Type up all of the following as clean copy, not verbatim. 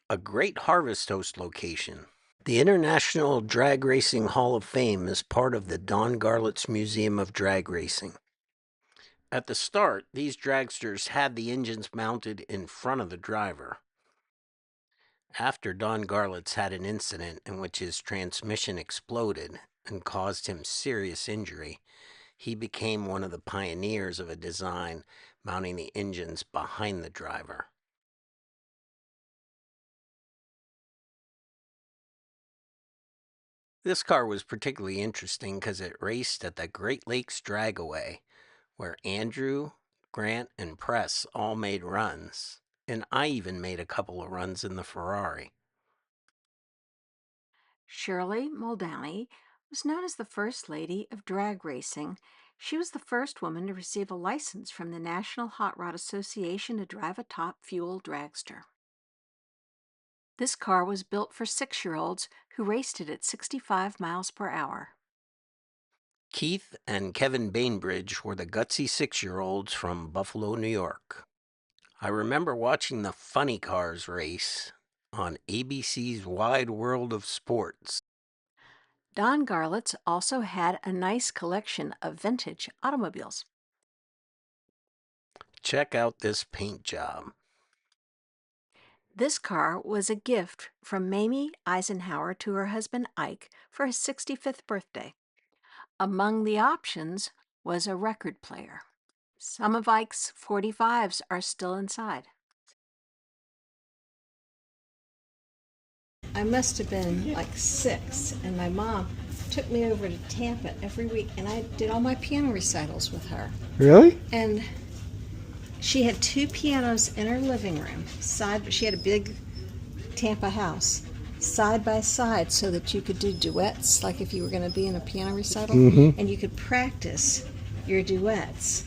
a great harvest host location. The International Drag Racing Hall of Fame is part of the Don Garlits Museum of Drag Racing. At the start, these dragsters had the engines mounted in front of the driver. After Don Garlits had an incident in which his transmission exploded and caused him serious injury, he became one of the pioneers of a design mounting the engines behind the driver. This car was particularly interesting because it raced at the Great Lakes Dragaway, where Andrew, Grant, and Press all made runs, and I even made a couple of runs in the Ferrari. Shirley Muldowney was known as the First Lady of Drag Racing. She was the first woman to receive a license from the National Hot Rod Association to drive a top fuel dragster. This car was built for 6-year-olds who raced it at 65 miles per hour. Keith and Kevin Bainbridge were the gutsy 6-year-olds from Buffalo, New York. I remember watching the Funny Cars race on ABC's Wide World of Sports. Don Garlits also had a nice collection of vintage automobiles. Check out this paint job. This car was a gift from Mamie Eisenhower to her husband Ike for his 65th birthday. Among the options was a record player. Some of Ike's 45s are still inside. I must have been like 6, and my mom took me over to Tampa every week, and I did all my piano recitals with her. Really? And she had 2 pianos in her living room. She had a big Tampa house, side by side, so that you could do duets, like if you were going to be in a piano recital, and you could practice your duets.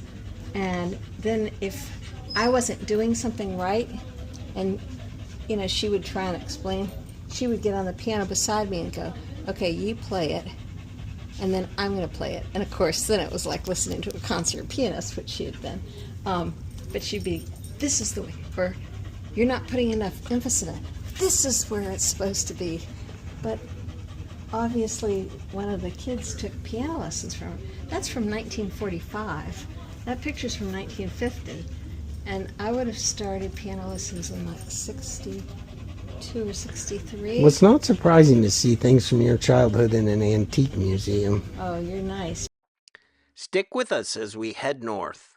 And then if I wasn't doing something right, and she would try and explain, she would get on the piano beside me and go, okay, you play it, and then I'm going to play it. And of course, then it was like listening to a concert pianist, which she had been. But she'd be, this is the way, or you're not putting enough emphasis on it. This is where it's supposed to be. But obviously, one of the kids took piano lessons from her. That's from 1945. That picture's from 1950. And I would have started piano lessons in like 62 or 63. Well, it's not surprising to see things from your childhood in an antique museum. Oh, you're nice. Stick with us as we head north.